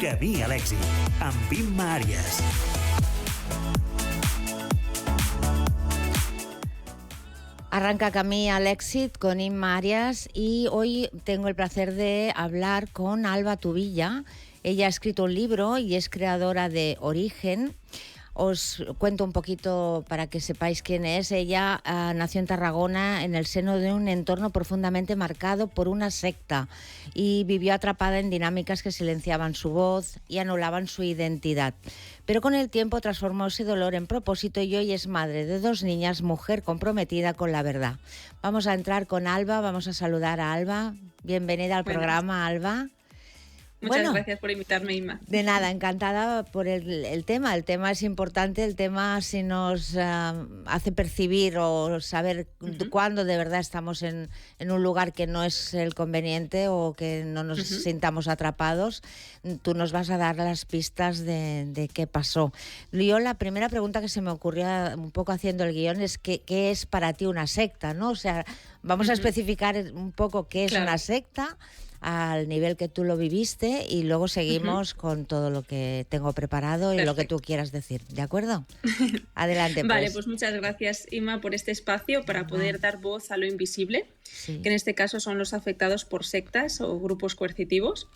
Camí a l'èxit, amb Imma Àries. Arranca Camí al éxito con Imma Arias y hoy tengo el placer de hablar con Alba Tubilla. Ella ha escrito un libro y es creadora de Origen. Os cuento un poquito para que sepáis quién es. Ella nació en Tarragona en el seno de un entorno profundamente marcado por una secta y vivió atrapada en dinámicas que silenciaban su voz y anulaban su identidad. Pero con el tiempo transformó ese dolor en propósito y hoy es madre de 2 niñas, mujer comprometida con la verdad. Vamos a entrar con Alba, vamos a saludar a Alba. Bienvenida al programa, Alba. Muchas gracias por invitarme, Imma. De nada, encantada por el tema. El tema es importante, el tema si nos hace percibir o saber cuándo de verdad estamos en un lugar que no es el conveniente o que no nos sintamos atrapados. Tú nos vas a dar las pistas de qué pasó. Yo la primera pregunta que se me ocurrió un poco haciendo el guión es ¿qué es para ti una secta? ¿No? O sea, vamos a especificar un poco qué es una secta al nivel que tú lo viviste y luego seguimos con todo lo que tengo preparado y lo que tú quieras decir, ¿de acuerdo? Adelante, pues. Vale, pues muchas gracias, Imma, por este espacio para poder dar voz a lo invisible, que en este caso son los afectados por sectas o grupos coercitivos.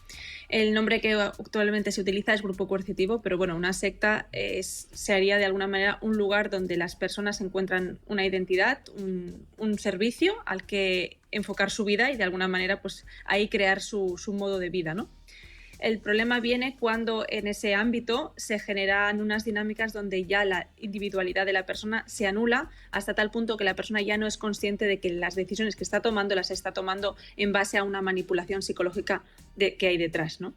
El nombre que actualmente se utiliza es grupo coercitivo, pero bueno, una secta se haría de alguna manera un lugar donde las personas encuentran una identidad, un servicio al que enfocar su vida y de alguna manera pues ahí crear su modo de vida, ¿no? El problema viene cuando en ese ámbito se generan unas dinámicas donde ya la individualidad de la persona se anula hasta tal punto que la persona ya no es consciente de que las decisiones que está tomando las está tomando en base a una manipulación psicológica que hay detrás, ¿no?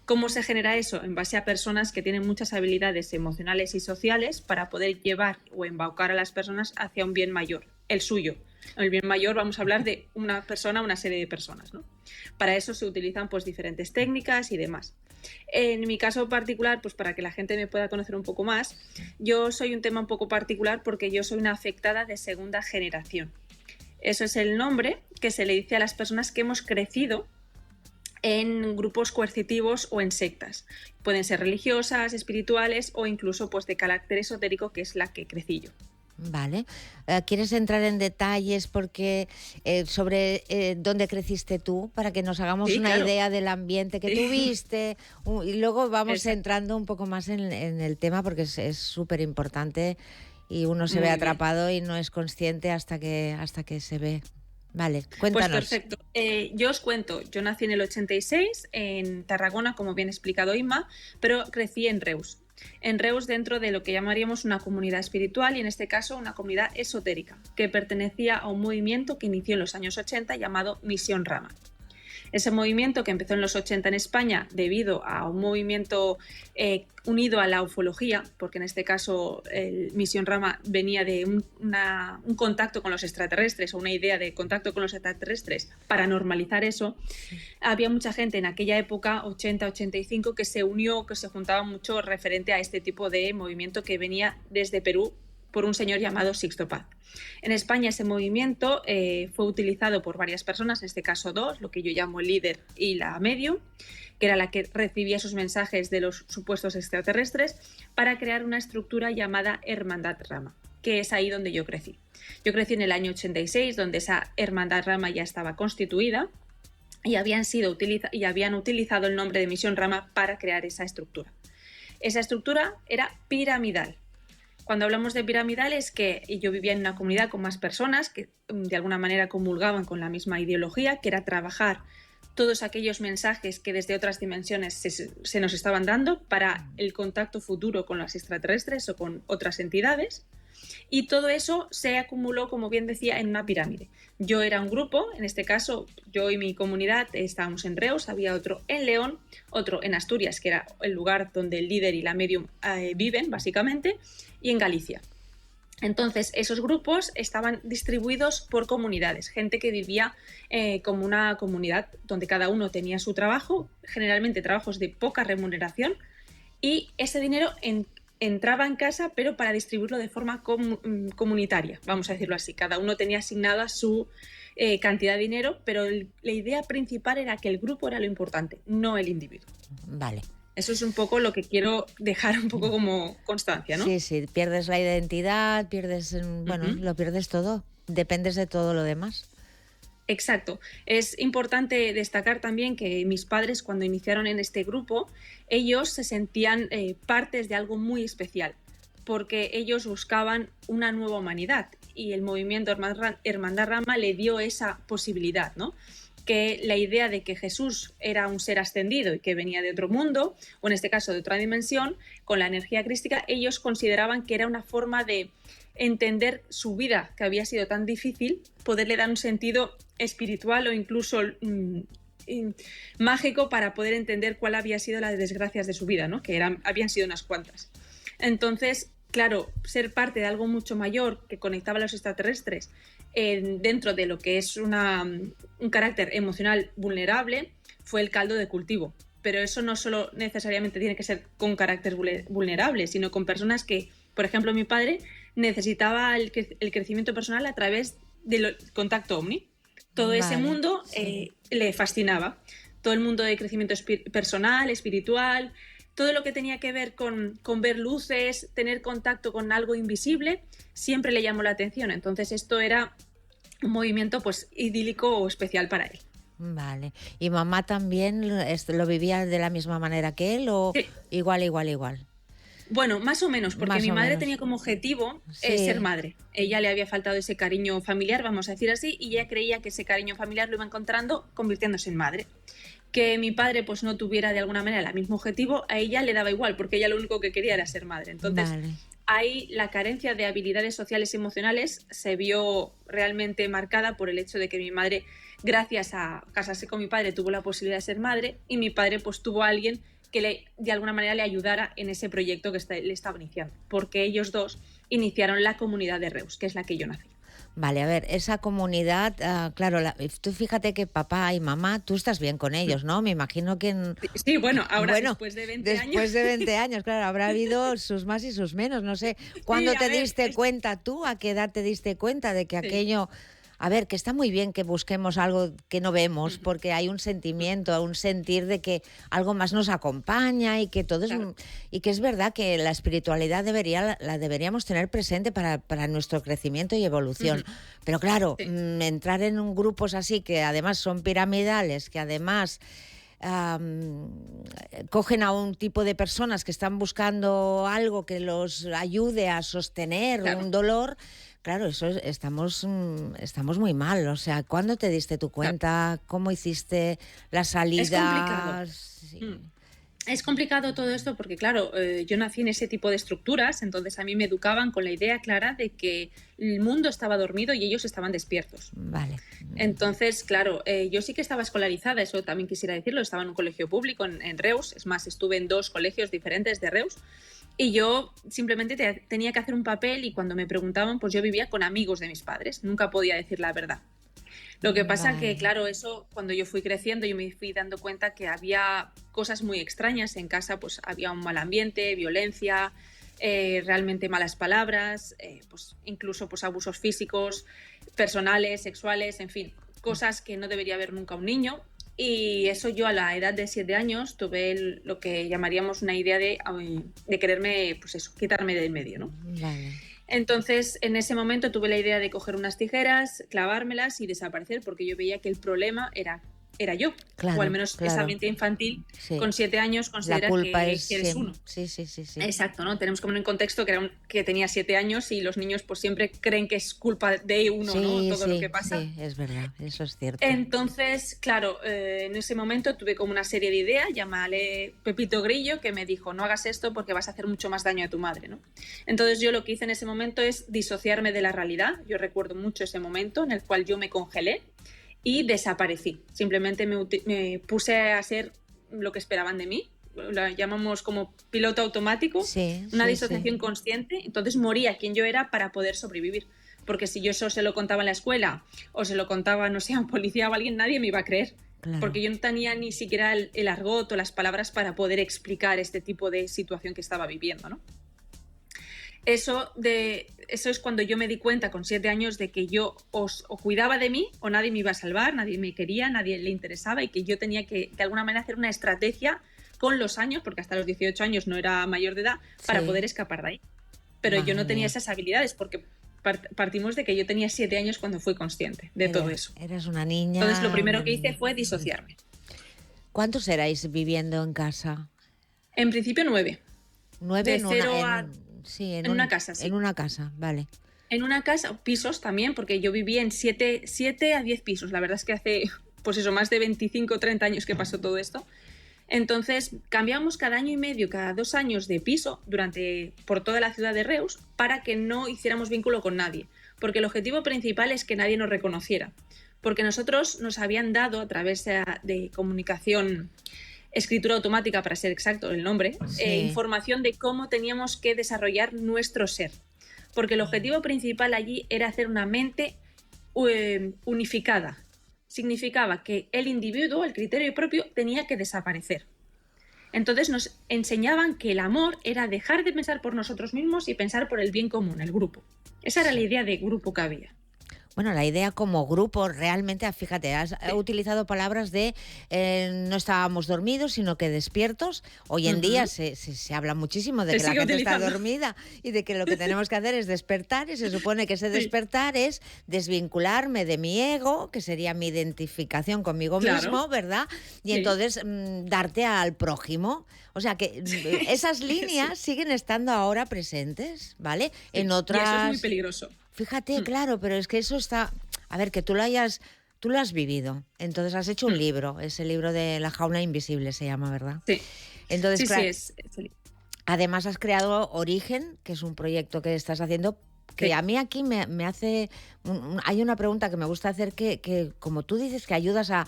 ¿Cómo se genera eso? En base a personas que tienen muchas habilidades emocionales y sociales para poder llevar o embaucar a las personas hacia un bien mayor, el suyo. El bien mayor vamos a hablar de una persona, una serie de personas, ¿no? Para eso se utilizan pues diferentes técnicas y demás. En mi caso particular, pues para que la gente me pueda conocer un poco más, yo soy un tema un poco particular porque yo soy una afectada de segunda generación. Eso es el nombre que se le dice a las personas que hemos crecido en grupos coercitivos o en sectas. Pueden ser religiosas, espirituales o incluso pues de carácter esotérico, que es la que crecí yo. Vale. ¿Quieres entrar en detalles sobre dónde creciste tú para que nos hagamos una idea del ambiente que tuviste? Y luego vamos entrando un poco más en el tema porque es súper importante y uno se ve atrapado y no es consciente hasta que se ve. Vale, cuéntanos. Pues perfecto. Yo os cuento, yo nací en el 86 en Tarragona, como bien explicado Imma, pero crecí en Reus. En Reus dentro de lo que llamaríamos una comunidad espiritual y en este caso una comunidad esotérica que pertenecía a un movimiento que inició en los años 80 llamado Misión Rama. Ese movimiento que empezó en los 80 en España debido a un movimiento unido a la ufología, porque en este caso Misión Rama venía de un contacto con los extraterrestres o una idea de contacto con los extraterrestres para normalizar eso. Había mucha gente en aquella época, 80-85, que se unió, que se juntaba mucho referente a este tipo de movimiento que venía desde Perú por un señor llamado Sixto Paz. En España ese movimiento fue utilizado por varias personas, en este caso 2, lo que yo llamo el líder y la medium, que era la que recibía esos mensajes de los supuestos extraterrestres, para crear una estructura llamada Hermandad Rama, que es ahí donde yo crecí. Yo crecí en el año 86, donde esa Hermandad Rama ya estaba constituida y habían utilizado el nombre de Misión Rama para crear esa estructura. Esa estructura era piramidal. Cuando hablamos de piramidal es que yo vivía en una comunidad con más personas que de alguna manera comulgaban con la misma ideología, que era trabajar todos aquellos mensajes que desde otras dimensiones se nos estaban dando para el contacto futuro con los extraterrestres o con otras entidades. Y todo eso se acumuló, como bien decía, en una pirámide. Yo era un grupo, en este caso yo y mi comunidad estábamos en Reus, había otro en León, otro en Asturias, que era el lugar donde el líder y la medium viven, básicamente, y en Galicia. Entonces, esos grupos estaban distribuidos por comunidades, gente que vivía como una comunidad donde cada uno tenía su trabajo, generalmente trabajos de poca remuneración, y ese dinero entraba en casa, pero para distribuirlo de forma comunitaria, vamos a decirlo así. Cada uno tenía asignada su cantidad de dinero, pero la idea principal era que el grupo era lo importante, no el individuo. Vale. Eso es un poco lo que quiero dejar un poco como constancia, ¿no? Sí, sí, pierdes la identidad, bueno, lo pierdes todo, dependes de todo lo demás. Exacto. Es importante destacar también que mis padres, cuando iniciaron en este grupo, ellos se sentían partes de algo muy especial, porque ellos buscaban una nueva humanidad y el movimiento Hermandad Rama le dio esa posibilidad, ¿no? Que la idea de que Jesús era un ser ascendido y que venía de otro mundo, o en este caso de otra dimensión, con la energía crística, ellos consideraban que era una forma de entender su vida, que había sido tan difícil, poderle dar un sentido espiritual o incluso mágico para poder entender cuál había sido las desgracias de su vida, ¿no? Que habían sido unas cuantas. Entonces, claro, ser parte de algo mucho mayor que conectaba a los extraterrestres dentro de lo que es un carácter emocional vulnerable fue el caldo de cultivo. Pero eso no solo necesariamente tiene que ser con carácter vulnerable, sino con personas que, por ejemplo, mi padre necesitaba el crecimiento personal a través del contacto ovni. Todo ese mundo le fascinaba. Todo el mundo de crecimiento personal, espiritual, todo lo que tenía que ver con ver luces, tener contacto con algo invisible, siempre le llamó la atención. Entonces esto era un movimiento pues idílico o especial para él. Vale. ¿Y mamá también lo vivía de la misma manera que él o Sí. igual? Bueno, más o menos, porque mi madre tenía como objetivo ser madre. Ella le había faltado ese cariño familiar, vamos a decir así, y ella creía que ese cariño familiar lo iba encontrando convirtiéndose en madre. Que mi padre pues no tuviera de alguna manera el mismo objetivo, a ella le daba igual, porque ella lo único que quería era ser madre. Entonces, ahí la carencia de habilidades sociales y emocionales se vio realmente marcada por el hecho de que mi madre, gracias a casarse con mi padre, tuvo la posibilidad de ser madre y mi padre pues tuvo a alguien que de alguna manera le ayudara en ese proyecto que le estaba iniciando, porque ellos dos iniciaron la comunidad de Reus, que es la que yo nací. Vale, a ver, esa comunidad, claro, tú fíjate que papá y mamá, tú estás bien con ellos, ¿no? Me imagino que... Sí, bueno, ahora después de 20 años... Después de 20 años, claro, habrá habido sus más y sus menos, no sé. ¿Cuándo te diste cuenta tú? ¿A qué edad te diste cuenta de que aquello... A ver, que está muy bien que busquemos algo que no vemos, porque hay un sentimiento, un sentir de que algo más nos acompaña y que todo es y que es verdad que la espiritualidad la deberíamos tener presente para nuestro crecimiento y evolución. Pero claro, entrar en grupos así que además son piramidales, que además cogen a un tipo de personas que están buscando algo que los ayude a sostener un dolor. Claro, estamos muy mal. O sea, ¿cuándo te diste tu cuenta? ¿Cómo hiciste la salida? Es complicado. Sí. Es complicado todo esto porque, claro, yo nací en ese tipo de estructuras, entonces a mí me educaban con la idea clara de que el mundo estaba dormido y ellos estaban despiertos. Vale. Entonces, claro, yo sí que estaba escolarizada, eso también quisiera decirlo, estaba en un colegio público en Reus, es más, estuve en 2 colegios diferentes de Reus. Y yo simplemente tenía que hacer un papel y cuando me preguntaban, pues yo vivía con amigos de mis padres, nunca podía decir la verdad. Lo que pasa que, claro, eso cuando yo fui creciendo yo me fui dando cuenta que había cosas muy extrañas en casa, pues había un mal ambiente, violencia, realmente malas palabras, pues incluso pues abusos físicos, personales, sexuales, en fin, cosas que no debería haber nunca un niño. Y eso yo a la edad de 7 años tuve lo que llamaríamos una idea de quererme, pues eso, quitarme del medio, ¿no? Vale. Entonces, en ese momento tuve la idea de coger unas tijeras, clavármelas y desaparecer, porque yo veía que el problema era yo, o al menos esa mente infantil con 7 años considera que eres uno. Sí. Exacto, ¿no? Tenemos que poner en contexto que tenía 7 años y los niños pues siempre creen que es culpa de uno, ¿no? Todo lo que pasa. Sí, es verdad, eso es cierto. Entonces, claro, en ese momento tuve como una serie de ideas, llámale Pepito Grillo, que me dijo, no hagas esto porque vas a hacer mucho más daño a tu madre, ¿no? Entonces yo lo que hice en ese momento es disociarme de la realidad. Yo recuerdo mucho ese momento en el cual yo me congelé y desaparecí. Simplemente me puse a ser lo que esperaban de mí. Lo llamamos como piloto automático, una disociación consciente. Entonces morí a quien yo era para poder sobrevivir. Porque si yo eso se lo contaba en la escuela o se lo contaba, no sé, a un policía o a alguien, nadie me iba a creer. Claro. Porque yo no tenía ni siquiera el argot o las palabras para poder explicar este tipo de situación que estaba viviendo, ¿no? Eso es cuando yo me di cuenta con 7 años de que yo o cuidaba de mí o nadie me iba a salvar, nadie me quería, nadie le interesaba y que yo tenía que de alguna manera hacer una estrategia con los años, porque hasta los 18 años no era mayor de edad, para poder escapar de ahí. Pero yo no tenía esas habilidades porque partimos de que yo tenía 7 años cuando fui consciente de todo eso. Eras una niña. Entonces lo primero que hice fue disociarme. ¿Cuántos erais viviendo en casa? En principio 9. 9 en una casa, sí. En una casa, vale. En una casa, pisos también, porque yo vivía en 7 a 10 pisos. La verdad es que hace, pues eso, más de 25 o 30 años que pasó todo esto. Entonces, cambiamos cada año y medio, cada 2 años de piso por toda la ciudad de Reus para que no hiciéramos vínculo con nadie. Porque el objetivo principal es que nadie nos reconociera. Porque nosotros nos habían dado, a través de comunicación, escritura automática para ser exacto el nombre, información de cómo teníamos que desarrollar nuestro ser. Porque el objetivo principal allí era hacer una mente unificada. Significaba que el individuo, el criterio propio, tenía que desaparecer. Entonces nos enseñaban que el amor era dejar de pensar por nosotros mismos y pensar por el bien común, el grupo. Esa era la idea de grupo que había. Bueno, la idea como grupo, realmente, fíjate, has utilizado palabras de no estábamos dormidos, sino que despiertos. Hoy en día se habla muchísimo de que la gente está dormida y de que lo que tenemos que hacer es despertar, y se supone que ese despertar es desvincularme de mi ego, que sería mi identificación conmigo mismo, ¿verdad? Y entonces darte al prójimo. O sea que esas líneas siguen estando ahora presentes, ¿vale? En otras... Y eso es muy peligroso. Fíjate, claro, pero es que eso está... A ver, que tú lo has vivido. Entonces has hecho un libro, ese libro de La jaula invisible se llama, ¿verdad? Sí. Entonces, claro, es el... Además has creado Origen, que es un proyecto que estás haciendo, que a mí aquí me hace... Hay una pregunta que me gusta hacer que como tú dices, que ayudas a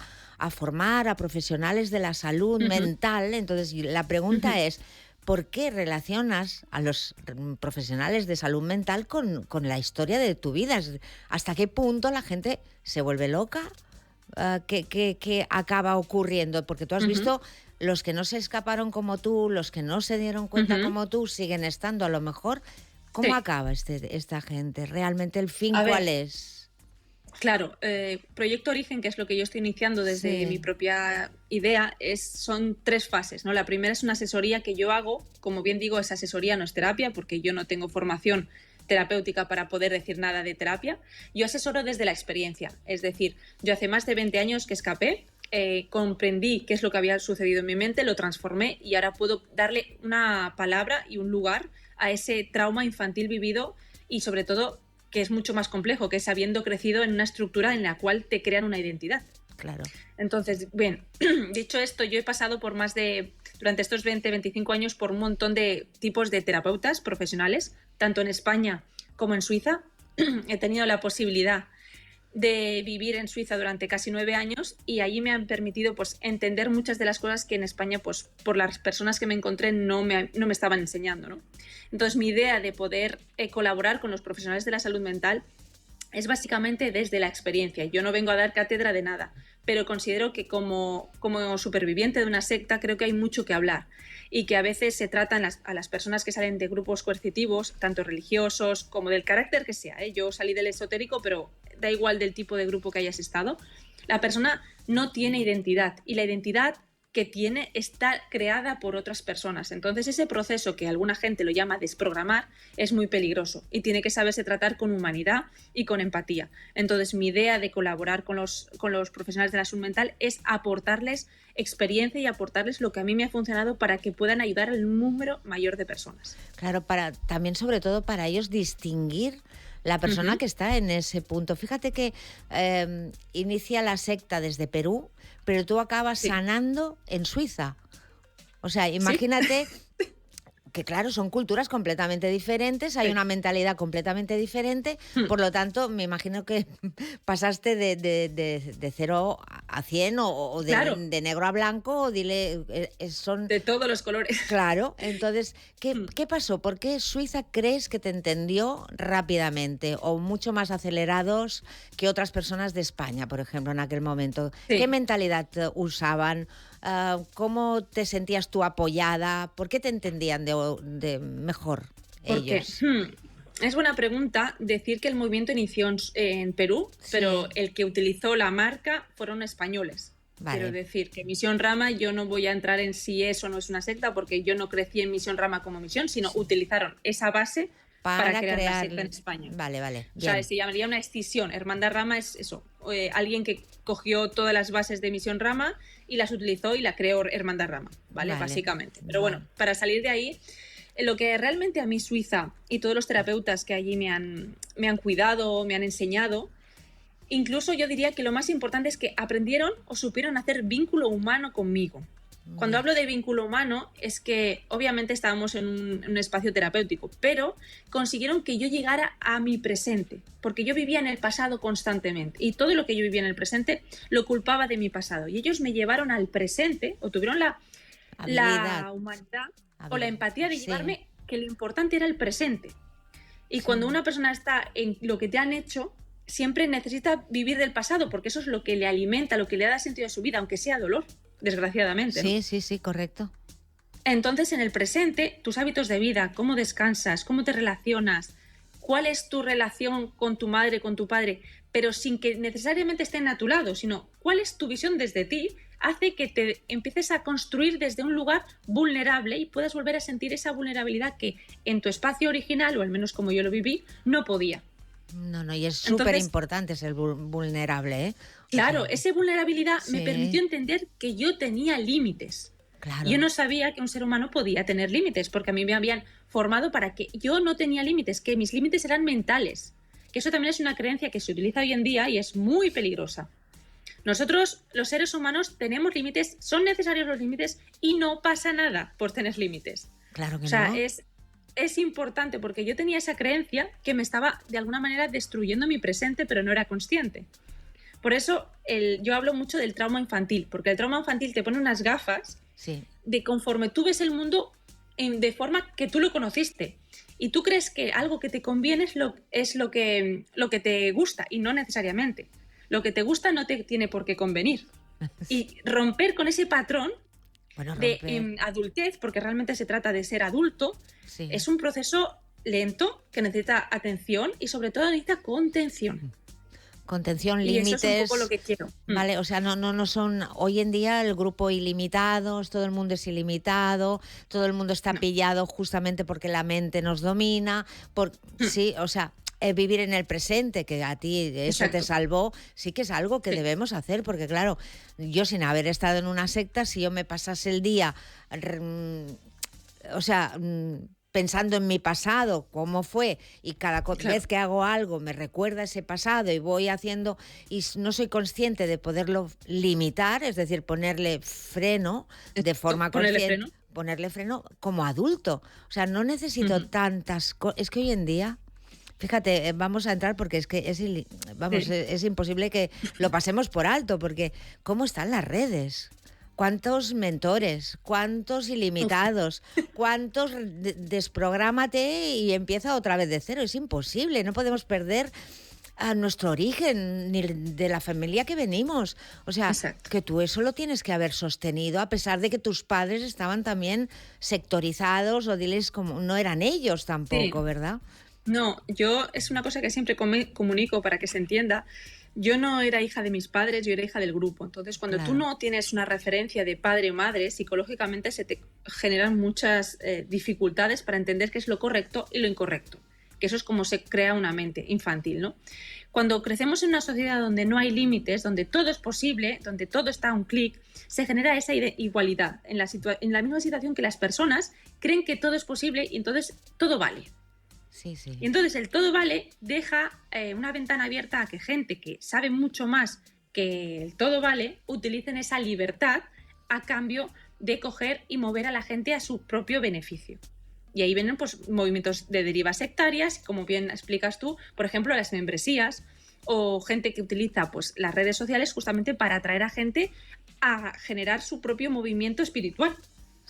formar a profesionales de la salud mental. Entonces la pregunta es... ¿Por qué relacionas a los profesionales de salud mental con la historia de tu vida? ¿Hasta qué punto la gente se vuelve loca? ¿Qué acaba ocurriendo? Porque tú has visto los que no se escaparon como tú, los que no se dieron cuenta como tú, siguen estando a lo mejor. ¿Cómo acaba esta gente? ¿Realmente el fin cuál es? Claro, Proyecto Origen, que es lo que yo estoy iniciando desde mi propia idea, son 3 fases, ¿no? La primera es una asesoría que yo hago, como bien digo, esa asesoría no es terapia, porque yo no tengo formación terapéutica para poder decir nada de terapia. Yo asesoro desde la experiencia, es decir, yo hace más de 20 años que escapé, comprendí qué es lo que había sucedido en mi mente, lo transformé y ahora puedo darle una palabra y un lugar a ese trauma infantil vivido y sobre todo que es mucho más complejo, que es habiendo crecido en una estructura en la cual te crean una identidad. Claro. Entonces, bien, dicho esto, yo he pasado durante estos 20-25 años por un montón de tipos de terapeutas profesionales, tanto en España como en Suiza. He tenido la posibilidad de vivir en Suiza durante casi 9 años y allí me han permitido entender muchas de las cosas que en España, por las personas que me encontré, no me estaban enseñando, ¿no? Entonces, mi idea de poder colaborar con los profesionales de la salud mental es básicamente desde la experiencia. Yo no vengo a dar cátedra de nada, pero considero que como superviviente de una secta creo que hay mucho que hablar y que a veces se tratan a las personas que salen de grupos coercitivos, tanto religiosos como del carácter que sea, ¿eh? Yo salí del esotérico, pero da igual del tipo de grupo que hayas estado. La persona no tiene identidad y la identidad que tiene está creada por otras personas. Entonces ese proceso que alguna gente lo llama desprogramar es muy peligroso y tiene que saberse tratar con humanidad y con empatía. Entonces mi idea de colaborar con los profesionales de la salud mental es aportarles experiencia y aportarles lo que a mí me ha funcionado para que puedan ayudar al número mayor de personas. Claro, también sobre todo para ellos distinguir la persona que está en ese punto. Fíjate que inicia la secta desde Perú, pero tú acabas sanando en Suiza. O sea, imagínate que, claro, son culturas completamente diferentes, hay una mentalidad completamente diferente, por lo tanto, me imagino que pasaste de 0 a 100 o de negro a blanco, o son... De todos los colores. Claro, entonces, ¿qué pasó? ¿Por qué Suiza crees que te entendió rápidamente o mucho más acelerados que otras personas de España, por ejemplo, en aquel momento? ¿Qué mentalidad usaban? ¿Cómo te sentías tú apoyada? ¿Por qué te entendían de mejor ellos? Es buena pregunta decir que el movimiento inició en Perú, pero el que utilizó la marca fueron españoles. Vale. Quiero decir que Misión Rama, yo no voy a entrar en si es o no es una secta, porque yo no crecí en Misión Rama como misión, sino utilizaron esa base para crear la secta en España. Vale, bien. O sea, se llamaría una escisión. Hermandad Rama es eso, alguien que cogió todas las bases de Misión Rama y las utilizó y la creó Hermandad Rama, ¿vale? Básicamente. Pero bueno, para salir de ahí, lo que realmente a mí Suiza y todos los terapeutas que allí me han cuidado, me han enseñado, incluso yo diría que lo más importante es que aprendieron o supieron hacer vínculo humano conmigo. Cuando hablo de vínculo humano es que obviamente estábamos en un espacio terapéutico, pero consiguieron que yo llegara a mi presente, porque yo vivía en el pasado constantemente y todo lo que yo vivía en el presente lo culpaba de mi pasado. Y ellos me llevaron al presente o tuvieron la humanidad o la empatía de llevarme que lo importante era el presente. Y cuando una persona está en lo que te han hecho, siempre necesita vivir del pasado, porque eso es lo que le alimenta, lo que le da sentido a su vida, aunque sea dolor, desgraciadamente, ¿no? Sí, correcto. Entonces, en el presente, tus hábitos de vida, cómo descansas, cómo te relacionas, cuál es tu relación con tu madre, con tu padre, pero sin que necesariamente estén a tu lado, sino cuál es tu visión desde ti, hace que te empieces a construir desde un lugar vulnerable y puedas volver a sentir esa vulnerabilidad que en tu espacio original, o al menos como yo lo viví, no podía. No, y es súper importante ser vulnerable, ¿eh? Claro, esa vulnerabilidad me permitió entender que yo tenía límites. Claro. Yo no sabía que un ser humano podía tener límites, porque a mí me habían formado para que yo no tenía límites, que mis límites eran mentales. Que eso también es una creencia que se utiliza hoy en día y es muy peligrosa. Nosotros, los seres humanos, tenemos límites, son necesarios los límites y no pasa nada por tener límites. Claro que no. O sea, no. Es importante porque yo tenía esa creencia que me estaba de alguna manera destruyendo mi presente, pero no era consciente. Por eso yo hablo mucho del trauma infantil, porque el trauma infantil te pone unas gafas de conforme tú ves el mundo de forma que tú lo conociste. Y tú crees que algo que te conviene es lo que te gusta, y no necesariamente. Lo que te gusta no te tiene por qué convenir. Y romper con ese patrón de adultez, porque realmente se trata de ser adulto, es un proceso lento que necesita atención y sobre todo necesita contención. Contención, y límites. Eso es un poco lo que quiero. Vale, o sea, no son hoy en día el grupo ilimitados, todo el mundo es ilimitado, todo el mundo está pillado justamente porque la mente nos domina, sí, o sea, vivir en el presente, que a ti eso te salvó, sí que es algo que debemos hacer, porque claro, yo sin haber estado en una secta, si yo me pasase el día, pensando en mi pasado, cómo fue, y cada vez que hago algo me recuerda ese pasado y voy haciendo, y no soy consciente de poderlo limitar, es decir, ponerle freno de forma consciente. Ponerle freno como adulto. O sea, no necesito tantas cosas. Es que hoy en día, fíjate, vamos a entrar porque es que es imposible que lo pasemos por alto, porque ¿cómo están las redes? ¿Cuántos mentores? ¿Cuántos ilimitados? ¿Cuántos desprográmate y empieza otra vez de cero? Es imposible, no podemos perder a nuestro origen, ni de la familia que venimos. O sea, que tú eso lo tienes que haber sostenido, a pesar de que tus padres estaban también sectorizados, o diles como no eran ellos tampoco, ¿verdad? No, yo es una cosa que siempre comunico para que se entienda. Yo no era hija de mis padres, yo era hija del grupo. Entonces, cuando tú no tienes una referencia de padre o madre, psicológicamente se te generan muchas dificultades para entender qué es lo correcto y lo incorrecto. Que eso es como se crea una mente infantil, ¿no? Cuando crecemos en una sociedad donde no hay límites, donde todo es posible, donde todo está a un clic, se genera esa igualdad. En la misma situación que las personas creen que todo es posible y entonces todo vale. Sí. Y entonces el todo vale deja una ventana abierta a que gente que sabe mucho más que el todo vale utilicen esa libertad a cambio de coger y mover a la gente a su propio beneficio. Y ahí vienen pues movimientos de derivas sectarias, como bien explicas tú, por ejemplo, las membresías, o gente que utiliza pues las redes sociales justamente para atraer a gente a generar su propio movimiento espiritual.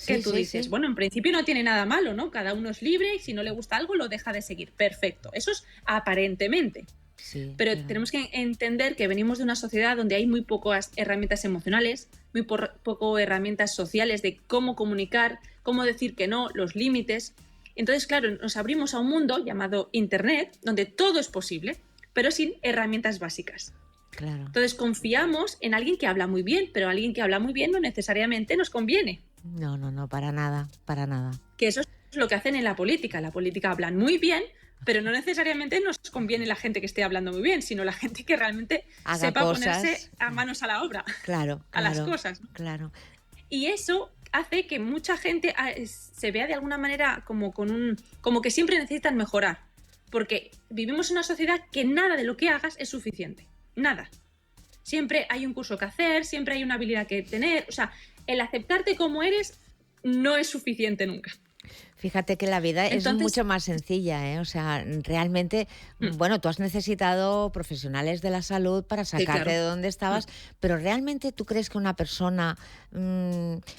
Que tú dices, bueno, en principio no tiene nada malo, ¿no? Cada uno es libre y si no le gusta algo lo deja de seguir. Perfecto. Eso es aparentemente. Pero tenemos que entender que venimos de una sociedad donde hay muy pocas herramientas emocionales, muy poco herramientas sociales de cómo comunicar, cómo decir que no, los límites. Entonces, claro, nos abrimos a un mundo llamado Internet, donde todo es posible, pero sin herramientas básicas. Claro. Entonces confiamos en alguien que habla muy bien, pero alguien que habla muy bien no necesariamente nos conviene. No, para nada, para nada. Que eso es lo que hacen en la política. La política hablan muy bien, pero no necesariamente nos conviene la gente que esté hablando muy bien, sino la gente que realmente Haga sepa cosas. ponerse a manos a la obra, Claro, a las claro, cosas, ¿no? claro. Y eso hace que mucha gente se vea de alguna manera como que siempre necesitan mejorar, porque vivimos en una sociedad que nada de lo que hagas es suficiente, nada. Siempre hay un curso que hacer, siempre hay una habilidad que tener, o sea, el aceptarte como eres no es suficiente nunca. Fíjate que la vida es mucho más sencilla, ¿eh? O sea, realmente, bueno, tú has necesitado profesionales de la salud para sacarte de donde estabas, pero realmente tú crees que una persona,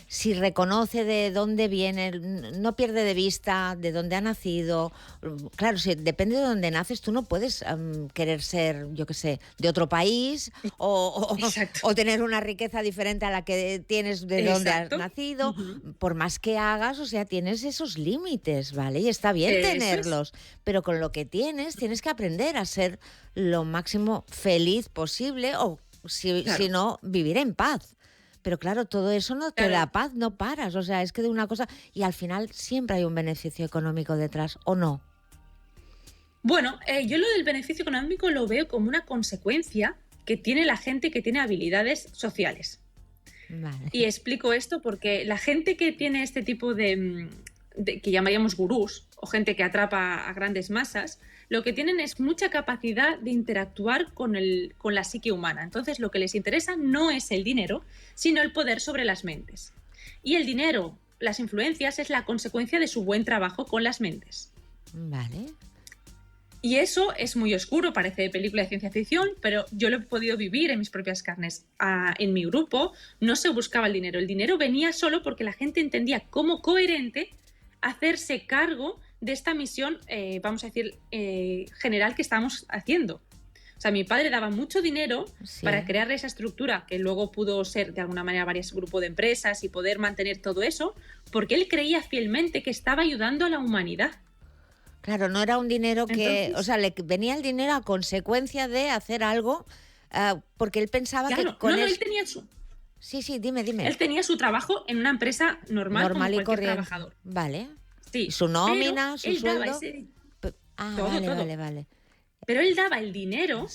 si reconoce de dónde viene, no pierde de vista de dónde ha nacido, claro, si depende de dónde naces, tú no puedes querer ser, yo qué sé, de otro país o tener una riqueza diferente a la que tienes de donde has nacido, por más que hagas, o sea, tienes esos límites, ¿vale? Y está bien tenerlos, pero con lo que tienes que aprender a ser lo máximo feliz posible o si no, vivir en paz. Pero claro, todo eso no te da paz, no paras, o sea, es que de una cosa y al final siempre hay un beneficio económico detrás, ¿o no? Bueno, yo lo del beneficio económico lo veo como una consecuencia que tiene la gente que tiene habilidades sociales. Vale. Y explico esto porque la gente que tiene este tipo de que llamaríamos gurús o gente que atrapa a grandes masas, lo que tienen es mucha capacidad de interactuar con la psique humana. Entonces lo que les interesa no es el dinero, sino el poder sobre las mentes. Y el dinero, las influencias, es la consecuencia de su buen trabajo con las mentes. Vale. Y eso es muy oscuro, parece de película de ciencia ficción, pero yo lo he podido vivir en mis propias carnes. En mi grupo no se buscaba el dinero venía solo porque la gente entendía como coherente hacerse cargo de esta misión, vamos a decir, general que estamos haciendo. O sea, mi padre daba mucho dinero para crear esa estructura que luego pudo ser de alguna manera varios grupos de empresas y poder mantener todo eso, porque él creía fielmente que estaba ayudando a la humanidad. Claro, no era un dinero que... Entonces, o sea, le venía el dinero a consecuencia de hacer algo, porque él pensaba que con él tenía su... Sí, dime. Él tenía su trabajo en una empresa normal como cualquier trabajador. Vale. Sí. Su nómina, su sueldo... Todo. Vale. Pero él daba el dinero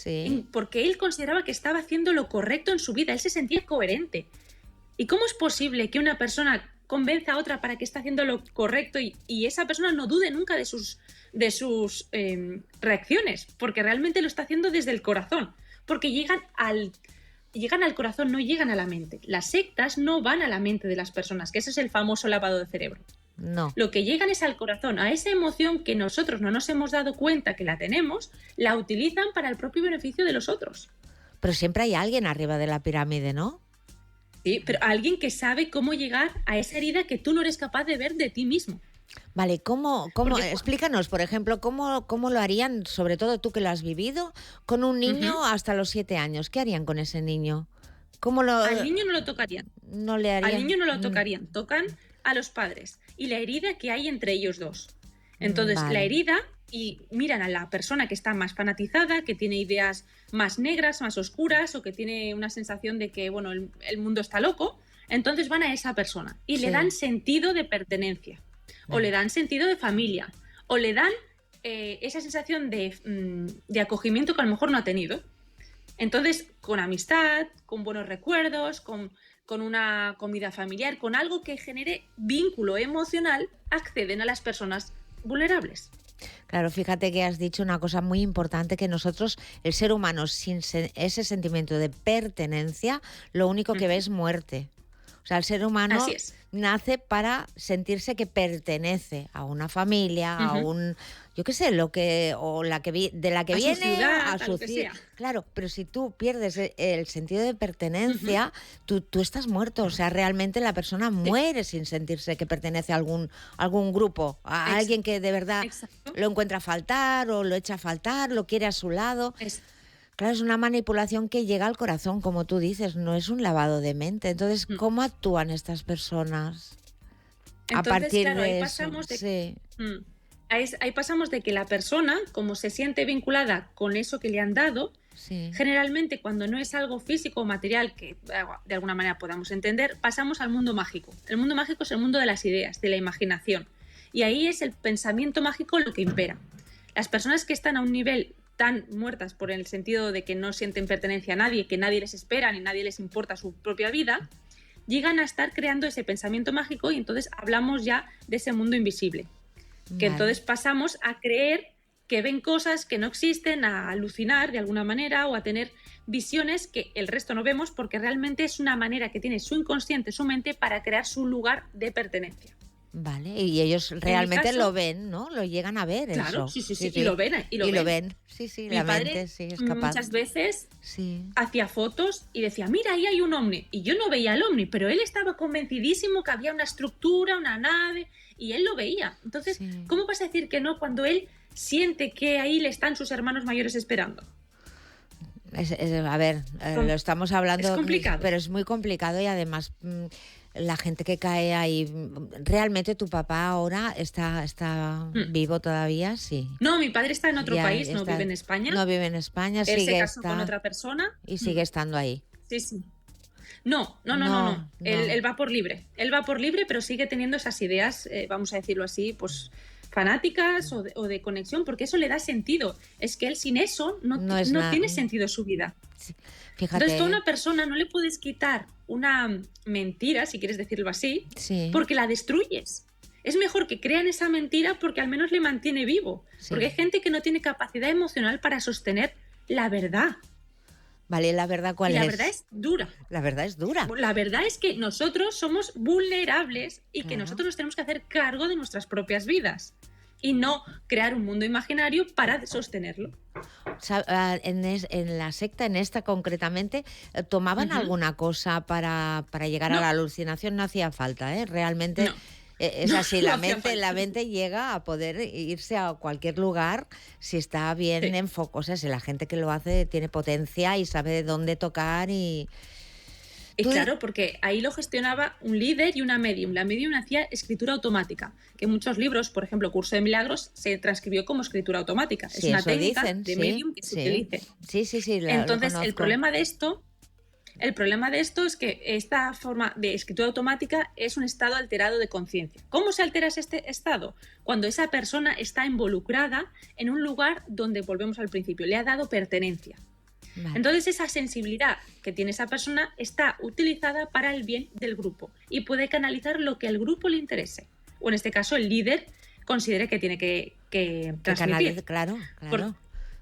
porque él consideraba que estaba haciendo lo correcto en su vida. Él se sentía coherente. ¿Y cómo es posible que una persona convenza a otra para que está haciendo lo correcto y esa persona no dude nunca de sus reacciones? Porque realmente lo está haciendo desde el corazón. Porque llegan al corazón, no llegan a la mente. Las sectas no van a la mente de las personas, que ese es el famoso lavado de cerebro. No. Lo que llegan es al corazón, a esa emoción que nosotros no nos hemos dado cuenta que la tenemos, la utilizan para el propio beneficio de los otros. Pero siempre hay alguien arriba de la pirámide, ¿no? Sí, pero alguien que sabe cómo llegar a esa herida que tú no eres capaz de ver de ti mismo. Vale, ¿cómo explícanos, por ejemplo, cómo lo harían, sobre todo tú que lo has vivido, con un niño hasta los 7 años? ¿Qué harían con ese niño? Al niño no lo tocarían. No le harían. Al niño no lo tocarían, tocan a los padres y la herida que hay entre ellos dos. Entonces, la herida, y miran a la persona que está más fanatizada, que tiene ideas más negras, más oscuras, o que tiene una sensación de que, bueno, el mundo está loco, entonces van a esa persona y le dan sentido de pertenencia, o le dan sentido de familia, o le dan esa sensación de acogimiento que a lo mejor no ha tenido. Entonces, con amistad, con buenos recuerdos, con una comida familiar, con algo que genere vínculo emocional, acceden a las personas vulnerables. Claro, fíjate que has dicho una cosa muy importante, que nosotros, el ser humano, sin ese sentimiento de pertenencia, lo único que ve es muerte. O sea, el ser humano nace para sentirse que pertenece a una familia, a un, yo qué sé, de la que viene, ciudad, a su ciudad. Claro, pero si tú pierdes el sentido de pertenencia, tú estás muerto. O sea, realmente la persona muere sin sentirse que pertenece a algún grupo, a alguien que de verdad lo encuentra a faltar o lo echa a faltar, lo quiere a su lado. Claro, es una manipulación que llega al corazón, como tú dices, no es un lavado de mente. Entonces, ¿cómo actúan estas personas a partir de eso? Ahí pasamos de que la persona, como se siente vinculada con eso que le han dado, Sí. Generalmente, cuando no es algo físico o material que de alguna manera podamos entender, pasamos al mundo mágico. El mundo mágico es el mundo de las ideas, de la imaginación. Y ahí es el pensamiento mágico lo que impera. Las personas que están a un nivel tan muertas por el sentido de que no sienten pertenencia a nadie, que nadie les espera ni nadie les importa su propia vida, llegan a estar creando ese pensamiento mágico y entonces hablamos ya de ese mundo invisible. Que entonces pasamos a creer que ven cosas que no existen, a alucinar de alguna manera o a tener visiones que el resto no vemos porque realmente es una manera que tiene su inconsciente, su mente, para crear su lugar de pertenencia. Vale, y ellos realmente caso, lo ven, ¿no? Lo llegan a ver, claro, eso. sí, y lo ven. Y lo ven. Sí, Mi la padre mente sí es capaz. muchas veces sí. hacía fotos y decía, mira, ahí hay un ovni. Y yo no veía el ovni, pero él estaba convencidísimo que había una estructura, una nave, y él lo veía. Entonces, ¿cómo vas a decir que no cuando él siente que ahí le están sus hermanos mayores esperando? A ver, lo estamos hablando, es complicado. Pero es muy complicado y además la gente que cae ahí, ¿realmente tu papá ahora está vivo todavía? Sí. No, mi padre está en otro país, no vive en España. No vive en España, él se casó con otra persona. Y sigue estando ahí. Sí. No. Él va por libre. Él va por libre, pero sigue teniendo esas ideas, vamos a decirlo así, pues fanáticas o de conexión, porque eso le da sentido. Es que él sin eso no tiene sentido su vida. Sí. Fíjate. Entonces, a una persona no le puedes quitar una mentira, si quieres decirlo así, porque la destruyes. Es mejor que crean esa mentira porque al menos le mantiene vivo. Porque hay gente que no tiene capacidad emocional para sostener la verdad. Vale, ¿la verdad cuál es? La verdad es dura. La verdad es dura. La verdad es que nosotros somos vulnerables y que nosotros nos tenemos que hacer cargo de nuestras propias vidas y no crear un mundo imaginario para sostenerlo. En la secta, en esta concretamente, ¿tomaban alguna cosa para llegar a la alucinación? No hacía falta, ¿eh? Realmente... No. Es así, la mente llega a poder irse a cualquier lugar si está bien enfocado. O sea, si la gente que lo hace tiene potencia y sabe de dónde tocar y claro, porque ahí lo gestionaba un líder y una medium. La medium hacía escritura automática, que en muchos libros, por ejemplo, Curso de Milagros, se transcribió como escritura automática. Es una técnica de medium que se utiliza. Sí. Entonces, el problema de esto es que esta forma de escritura automática es un estado alterado de conciencia. ¿Cómo se altera este estado? Cuando esa persona está involucrada en un lugar donde, volvemos al principio, le ha dado pertenencia. Vale. Entonces esa sensibilidad que tiene esa persona está utilizada para el bien del grupo y puede canalizar lo que al grupo le interese. O en este caso el líder considere que tiene que transmitir. Claro.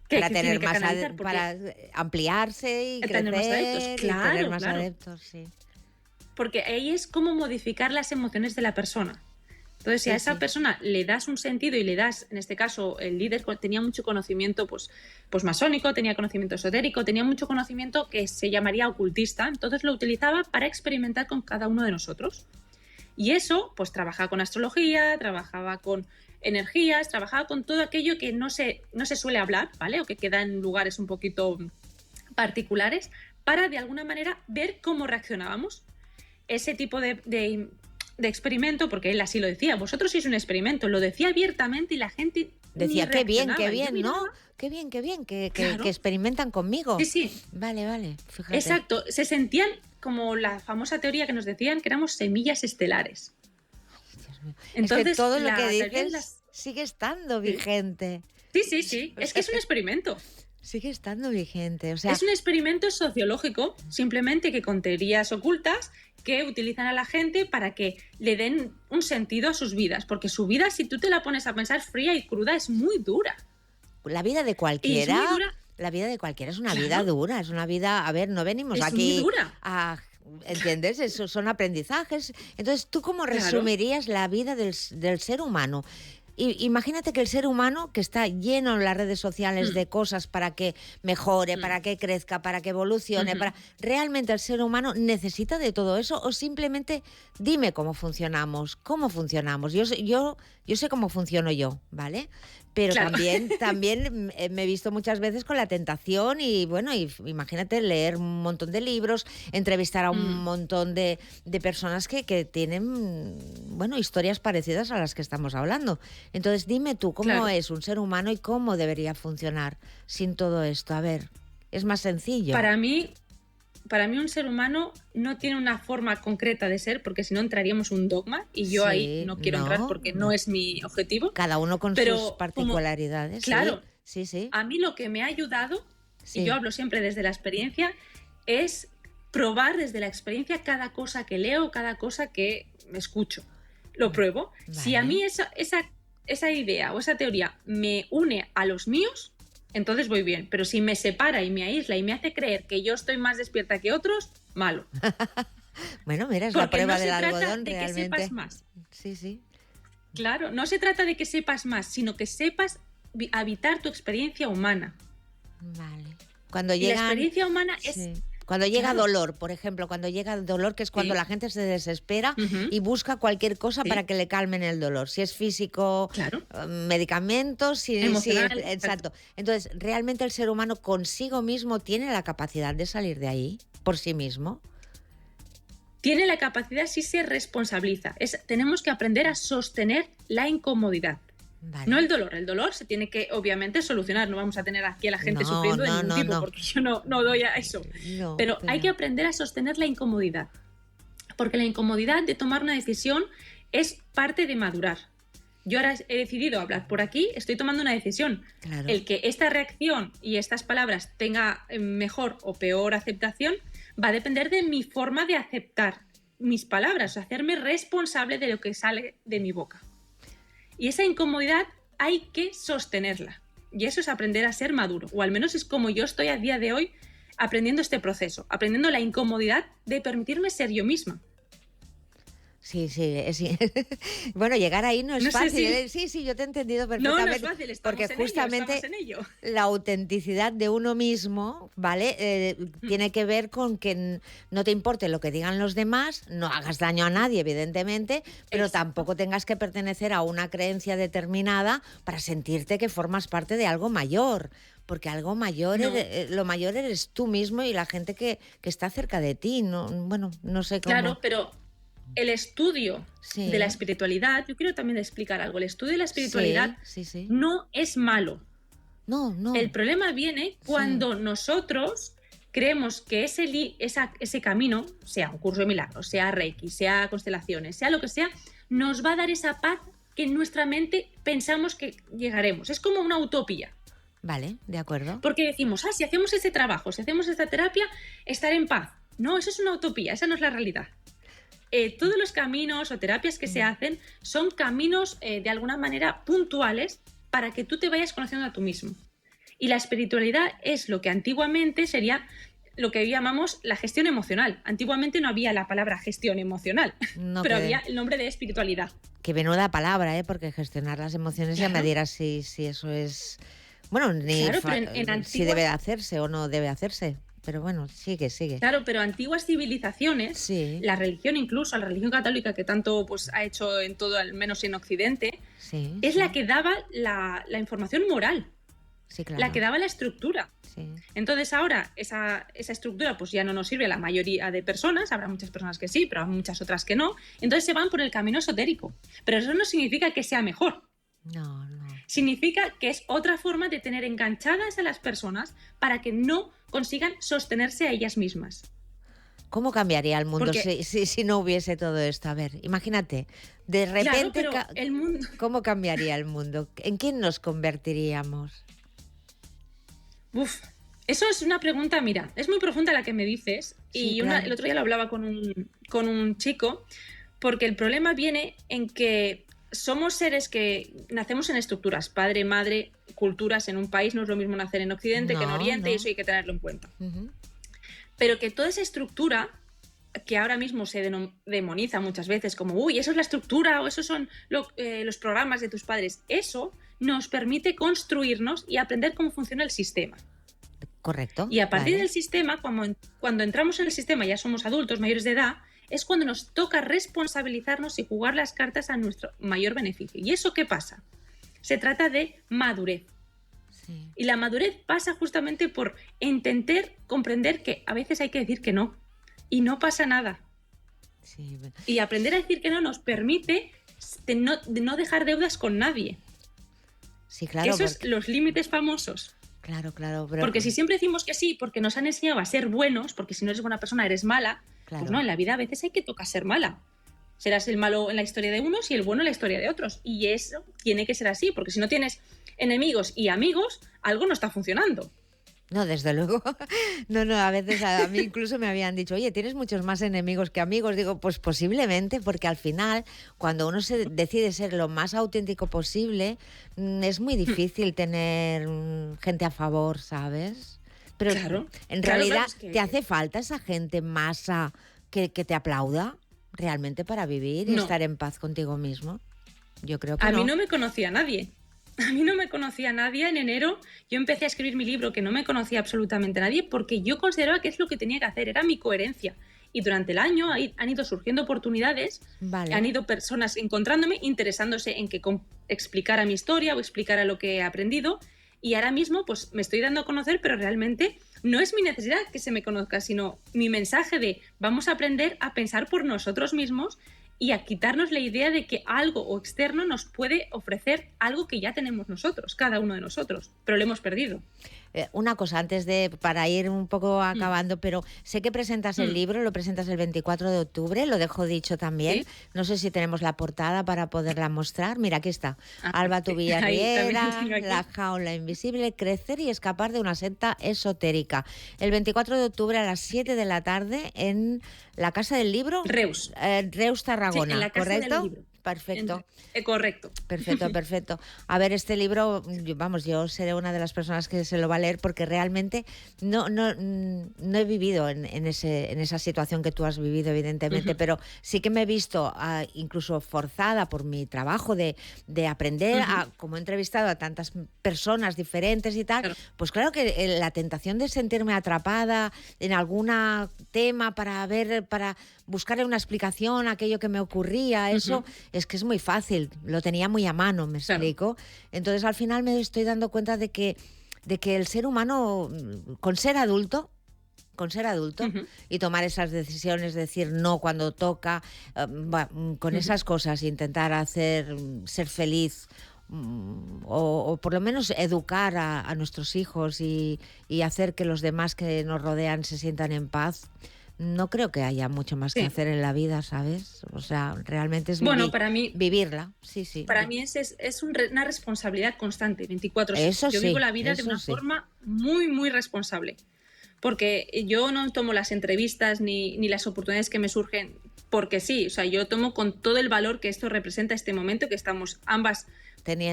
Para tener para ampliarse y crecer, tener más adeptos. Claro, tener más adeptos, sí. Porque ahí es como modificar las emociones de la persona. Entonces, si a esa persona le das un sentido y le das, en este caso, el líder tenía mucho conocimiento pues masónico, tenía conocimiento esotérico, tenía mucho conocimiento que se llamaría ocultista, entonces lo utilizaba para experimentar con cada uno de nosotros. Y eso, pues trabajaba con astrología, trabajaba con energías, trabajaba con todo aquello que no se suele hablar, ¿vale? O que queda en lugares un poquito particulares, para de alguna manera ver cómo reaccionábamos. Ese tipo de experimento, porque él así lo decía, vosotros sois un experimento, lo decía abiertamente y la gente decía, qué bien, ¿no? Qué bien, que experimentan conmigo. Sí. Vale, fíjate. Exacto, se sentían como la famosa teoría que nos decían que éramos semillas estelares. Entonces, es que todo lo que dices sigue estando vigente. Sí. Es que es un experimento. Sigue estando vigente. O sea, es un experimento sociológico, simplemente que con teorías ocultas que utilizan a la gente para que le den un sentido a sus vidas. Porque su vida, si tú te la pones a pensar fría y cruda, es muy dura. La vida de cualquiera. La vida de cualquiera es una vida dura. Es una vida. A ver, no venimos aquí a. ¿Entiendes? Eso son aprendizajes. Entonces, ¿tú cómo resumirías la vida del ser humano? Imagínate que el ser humano, que está lleno en las redes sociales de cosas para que mejore, para que crezca, para que evolucione, ¿realmente el ser humano necesita de todo eso o simplemente dime cómo funcionamos? Yo sé cómo funciono yo, ¿vale? Pero también me he visto muchas veces con la tentación y imagínate leer un montón de libros, entrevistar a un montón de personas que tienen, historias parecidas a las que estamos hablando. Entonces dime tú, ¿cómo es un ser humano y cómo debería funcionar sin todo esto? A ver. Es más sencillo. Para mí un ser humano no tiene una forma concreta de ser, porque si no entraríamos un dogma y yo ahí no quiero entrar porque no es mi objetivo. Cada uno con sus particularidades. Claro, sí. A mí lo que me ha ayudado, y yo hablo siempre desde la experiencia, es probar desde la experiencia cada cosa que leo, cada cosa que escucho. Lo pruebo. Vale. Si a mí esa idea o esa teoría me une a los míos, entonces voy bien. Pero si me separa y me aísla y me hace creer que yo estoy más despierta que otros, malo. Bueno, mira, es la prueba del algodón realmente. No se trata de que sepas más. Sí. Claro, no se trata de que sepas más, sino que sepas habitar tu experiencia humana. Vale. La experiencia humana es... Cuando llega dolor, por ejemplo, cuando llega el dolor, que es cuando la gente se desespera y busca cualquier cosa para que le calmen el dolor. Si es físico, medicamentos, emocional. Exacto. Entonces, ¿realmente el ser humano consigo mismo tiene la capacidad de salir de ahí por sí mismo? Tiene la capacidad si se responsabiliza. Tenemos que aprender a sostener la incomodidad. Vale. No el dolor. El dolor se tiene que, obviamente, solucionar. No vamos a tener aquí a la gente sufriendo de ningún tipo, porque yo no doy a eso. Pero hay que aprender a sostener la incomodidad. Porque la incomodidad de tomar una decisión es parte de madurar. Yo ahora he decidido hablar por aquí, estoy tomando una decisión. Claro. El que esta reacción y estas palabras tenga mejor o peor aceptación va a depender de mi forma de aceptar mis palabras, o hacerme responsable de lo que sale de mi boca. Y esa incomodidad hay que sostenerla. Y eso es aprender a ser maduro. O al menos es como yo estoy a día de hoy aprendiendo este proceso. Aprendiendo la incomodidad de permitirme ser yo misma. Sí. Bueno, llegar ahí no es fácil. Sí, yo te he entendido perfectamente. No es fácil, estamos porque justamente en ello. La autenticidad de uno mismo, ¿vale? Tiene que ver con que no te importe lo que digan los demás, no hagas daño a nadie, evidentemente, pero tampoco tengas que pertenecer a una creencia determinada para sentirte que formas parte de algo mayor. Porque algo mayor, lo mayor eres tú mismo y la gente que está cerca de ti. No sé cómo. Claro, pero el estudio de la espiritualidad, yo quiero también explicar algo. El estudio de la espiritualidad no es malo. No. El problema viene cuando nosotros creemos que ese camino, sea un curso de milagros, sea Reiki, sea constelaciones, sea lo que sea, nos va a dar esa paz que en nuestra mente pensamos que llegaremos. Es como una utopía. Vale, de acuerdo. Porque decimos, si hacemos ese trabajo, si hacemos esta terapia, estaré en paz. No, eso es una utopía, esa no es la realidad. Todos los caminos o terapias que se hacen son caminos de alguna manera puntuales para que tú te vayas conociendo a tú mismo. Y la espiritualidad es lo que antiguamente sería lo que llamamos la gestión emocional. Antiguamente no había la palabra gestión emocional, pero había el nombre de espiritualidad. Que menuda palabra, porque gestionar las emociones ya me dirás si eso es... Bueno, si debe hacerse o no debe hacerse. Pero bueno, sigue. Claro, pero antiguas civilizaciones, la religión incluso, la religión católica que tanto ha hecho en todo, al menos en Occidente, es la que daba la información moral, la que daba la estructura. Entonces ahora esa estructura ya no nos sirve a la mayoría de personas, habrá muchas personas que sí, pero hay muchas otras que no, entonces se van por el camino esotérico. Pero eso no significa que sea mejor. No. Significa que es otra forma de tener enganchadas a las personas para que no consigan sostenerse a ellas mismas. ¿Cómo cambiaría el mundo si no hubiese todo esto? A ver, imagínate, de repente, el mundo... ¿cómo cambiaría el mundo? ¿En quién nos convertiríamos? Eso es una pregunta, mira, es muy profunda la que me dices. Y el otro día lo hablaba con un chico, porque el problema viene en que somos seres que nacemos en estructuras, padre, madre, culturas en un país. No es lo mismo nacer en Occidente que en Oriente, y eso hay que tenerlo en cuenta. Pero que toda esa estructura, que ahora mismo se demoniza muchas veces como, eso es la estructura o esos son los programas de tus padres, eso nos permite construirnos y aprender cómo funciona el sistema. Correcto. Y a partir del sistema, cuando entramos en el sistema, ya somos adultos, mayores de edad, es cuando nos toca responsabilizarnos y jugar las cartas a nuestro mayor beneficio. ¿Y eso qué pasa? Se trata de madurez. Y la madurez pasa justamente por entender, comprender que a veces hay que decir que no. Y no pasa nada. Y aprender a decir que no nos permite de no dejar deudas con nadie. Sí, claro. Esos son los límites famosos. Claro, claro. Pero... Porque si siempre decimos que sí, porque nos han enseñado a ser buenos, porque si no eres buena persona eres mala, Claro. pues no, en la vida a veces hay que tocar ser mala. Serás el malo en la historia de unos y el bueno en la historia de otros. Y eso tiene que ser así, porque si no tienes enemigos y amigos, algo no está funcionando. No, desde luego. No, a veces a mí incluso me habían dicho, oye, ¿tienes muchos más enemigos que amigos? Digo, pues posiblemente, porque al final, cuando uno se decide ser lo más auténtico posible, es muy difícil tener gente a favor, ¿sabes? Pero claro, en realidad, es que... ¿te hace falta esa gente masa que te aplauda realmente para vivir y estar en paz contigo mismo? Yo creo que A mí no me conocía nadie. A mí no me conocía nadie. En enero yo empecé a escribir mi libro que no me conocía absolutamente nadie porque yo consideraba que es lo que tenía que hacer, era mi coherencia. Y durante el año han ido surgiendo oportunidades, han ido personas encontrándome, interesándose en que explicara mi historia o explicara lo que he aprendido. Y ahora mismo pues me estoy dando a conocer, pero realmente no es mi necesidad que se me conozca, sino mi mensaje de vamos a aprender a pensar por nosotros mismos y a quitarnos la idea de que algo o externo nos puede ofrecer algo que ya tenemos nosotros, cada uno de nosotros, pero lo hemos perdido. Una cosa, para ir un poco acabando, pero sé que presentas el libro, lo presentas el 24 de octubre, lo dejo dicho también. ¿Sí? No sé si tenemos la portada para poderla mostrar. Mira, aquí está. Alba Tubilla Riera, La jaula invisible, crecer y escapar de una secta esotérica. El 24 de octubre a las 7 de la tarde en la Casa del Libro. Reus. Reus, Tarragona, sí, en la Casa ¿correcto? Del Libro. Perfecto. Correcto. Perfecto. A ver, este libro, yo seré una de las personas que se lo va a leer porque realmente no he vivido en esa situación que tú has vivido, evidentemente, pero sí que me he visto incluso forzada por mi trabajo de aprender, como he entrevistado a tantas personas diferentes y tal, pues claro que la tentación de sentirme atrapada en algún tema para buscarle una explicación a aquello que me ocurría, eso es que es muy fácil, lo tenía muy a mano, ¿me explico? Entonces al final me estoy dando cuenta de que el ser humano, con ser adulto y tomar esas decisiones, decir no cuando toca, con esas cosas, intentar ser feliz, o por lo menos educar a nuestros hijos y hacer que los demás que nos rodean se sientan en paz. No creo que haya mucho más que hacer en la vida, ¿sabes? O sea, realmente es para mí, vivirla. Sí. Para mí es una responsabilidad constante, 24/7. Eso yo vivo la vida de una sí. forma muy, muy responsable. Porque yo no tomo las entrevistas ni las oportunidades que me surgen porque sí. O sea, yo tomo con todo el valor que esto representa este momento que estamos ambas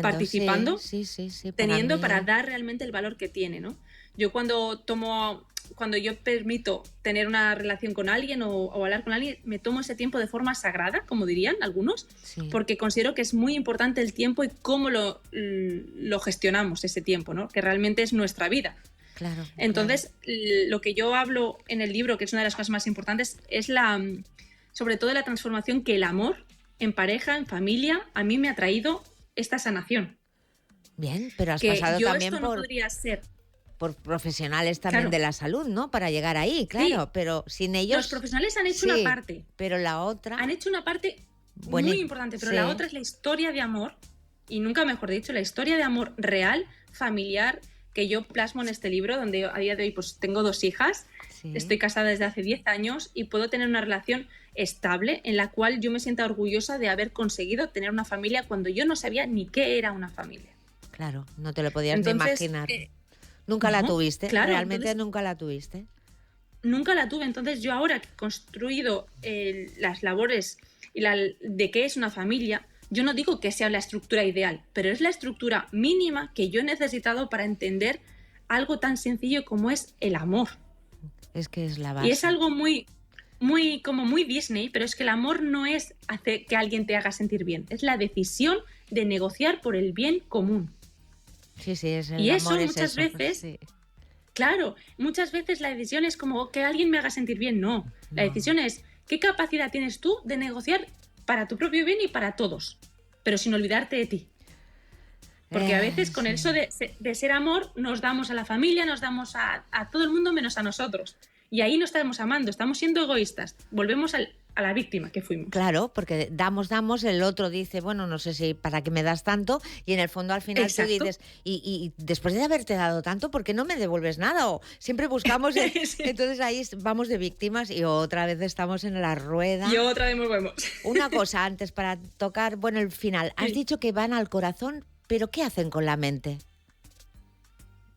participando, teniendo para dar realmente el valor que tiene, ¿no? Yo cuando yo permito tener una relación con alguien o hablar con alguien, me tomo ese tiempo de forma sagrada, como dirían algunos, porque considero que es muy importante el tiempo y cómo lo gestionamos ese tiempo, ¿no? Que realmente es nuestra vida. Claro. Entonces, lo que yo hablo en el libro, que es una de las cosas más importantes, es sobre todo la transformación que el amor en pareja, en familia, a mí me ha traído esta sanación. Bien, pero has pasado también esto no podría ser por profesionales también de la salud, ¿no? Para llegar ahí, claro, pero sin ellos... Los profesionales han hecho una parte. Pero la otra... Han hecho una parte muy importante, pero la otra es la historia de amor, y nunca mejor dicho, la historia de amor real, familiar, que yo plasmo en este libro, donde a día de hoy pues tengo 2 hijas, estoy casada desde hace 10 años y puedo tener una relación estable en la cual yo me siento orgullosa de haber conseguido tener una familia cuando yo no sabía ni qué era una familia. Claro, no te lo podías ni imaginar. ¿Nunca la tuviste? Claro, ¿Realmente nunca la tuviste? Nunca la tuve. Entonces yo ahora que he construido las labores de qué es una familia, yo no digo que sea la estructura ideal, pero es la estructura mínima que yo he necesitado para entender algo tan sencillo como es el amor. Es que es la base. Y es algo muy Disney, pero es que el amor no es hacer que alguien te haga sentir bien, es la decisión de negociar por el bien común. Sí, es el y amor, eso muchas veces, claro, muchas veces la decisión es como que alguien me haga sentir bien. No, la decisión es qué capacidad tienes tú de negociar para tu propio bien y para todos, pero sin olvidarte de ti. Porque a veces con eso de ser amor nos damos a la familia, nos damos a todo el mundo menos a nosotros. Y ahí no estamos amando, estamos siendo egoístas. Volvemos a la víctima que fuimos. Claro, porque damos, el otro dice, bueno, no sé si para qué me das tanto, y en el fondo al final Exacto. tú dices, y después de haberte dado tanto, ¿por qué no me devuelves nada? O siempre buscamos, Sí. Entonces ahí vamos de víctimas y otra vez estamos en la rueda. Y otra vez volvemos. Una cosa antes para tocar, bueno, el final. Has dicho que van al corazón, pero ¿qué hacen con la mente?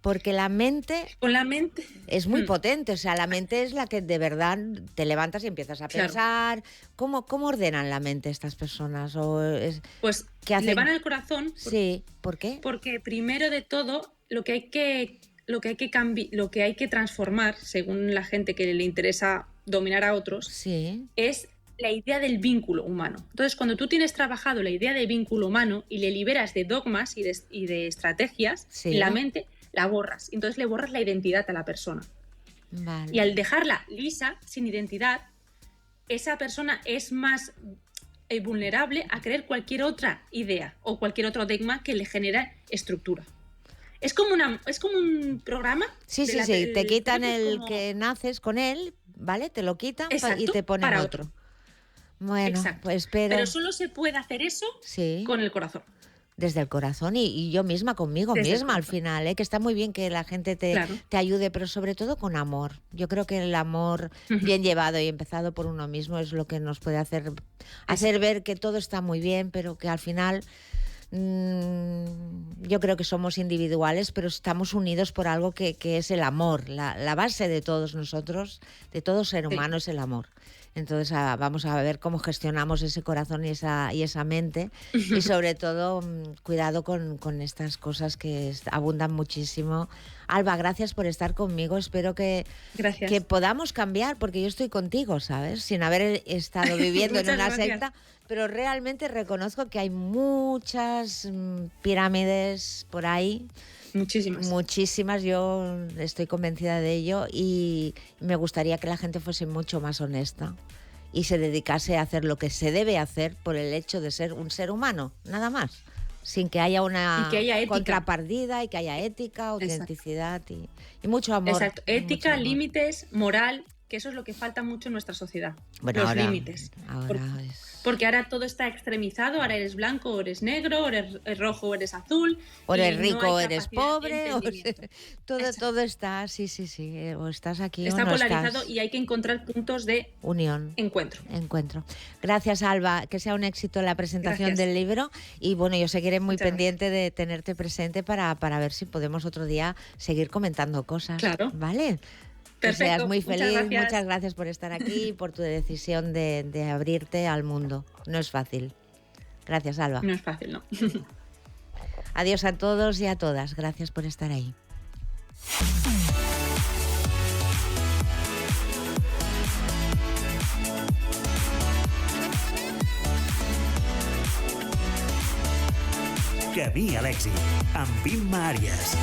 Porque la mente Con la mente. es muy potente, o sea, la mente es la que de verdad te levantas y empiezas a Claro. pensar. ¿Cómo ordenan la mente estas personas? Pues ¿Qué hacen? le van al corazón. Sí, ¿por qué? Porque primero de todo, lo que hay que transformar, según la gente que le interesa dominar a otros, Sí, es la idea del vínculo humano. Entonces, cuando tú tienes trabajado la idea de vínculo humano y le liberas de dogmas y de estrategias, Sí. la mente la borras. Entonces le borras la identidad a la persona. vale. Y al dejarla lisa, sin identidad, esa persona es más vulnerable a creer cualquier otra idea o cualquier otro dogma que le genera estructura. Es como un programa. Sí, de sí, te quitan es el como- que naces con él, ¿vale? Te lo quitan y Exacto, te ponen para otro. Bueno, Exacto. pues Pero solo se puede hacer eso sí. con el corazón. Desde el corazón y yo misma conmigo Desde el misma al corazón. final, ¿eh? Que está muy bien que la gente Claro. te ayude, pero sobre todo con amor. Yo creo que el amor bien llevado y empezado por uno mismo es lo que nos puede hacer ver que todo está muy bien, pero que al final yo creo que somos individuales, pero estamos unidos por algo que es el amor. La base de todos nosotros, de todo ser humano, es el amor. Entonces vamos a ver cómo gestionamos ese corazón y esa mente y sobre todo cuidado con estas cosas que abundan muchísimo. Alba, gracias por estar conmigo. Espero que Gracias. podamos cambiar, porque yo estoy contigo, ¿sabes? Sin haber estado viviendo en Muchas una gracias. secta, pero realmente reconozco que hay muchas pirámides por ahí. Muchísimas, yo estoy convencida de ello y me gustaría que la gente fuese mucho más honesta y se dedicase a hacer lo que se debe hacer por el hecho de ser un ser humano, nada más, sin que haya una Y que haya ética. contrapartida y que haya ética, autenticidad y mucho amor. Exacto. y Ética, mucho amor. límites, moral, que eso es lo que falta mucho en nuestra sociedad. Bueno, los ahora, límites. Porque ahora todo está extremizado, ahora eres blanco o eres negro, o eres rojo o eres azul. O eres y no rico o hay eres capacidad de pobre, entendimiento. todo está, sí, o estás aquí Está o no polarizado estás. y hay que encontrar puntos de Unión. encuentro. Gracias, Alba, que sea un éxito la presentación Gracias. del libro y bueno, yo seguiré muy Muchas pendiente de tenerte presente para ver si podemos otro día seguir comentando cosas. Claro. ¿Vale? Que Perfecto. seas muy Muchas feliz. gracias. Muchas gracias por estar aquí y por tu decisión de abrirte al mundo. No es fácil. Gracias, Alba. No es fácil, ¿no? Adiós a todos y a todas. Gracias por estar ahí. Camí a l'èxit, amb Imma Àries.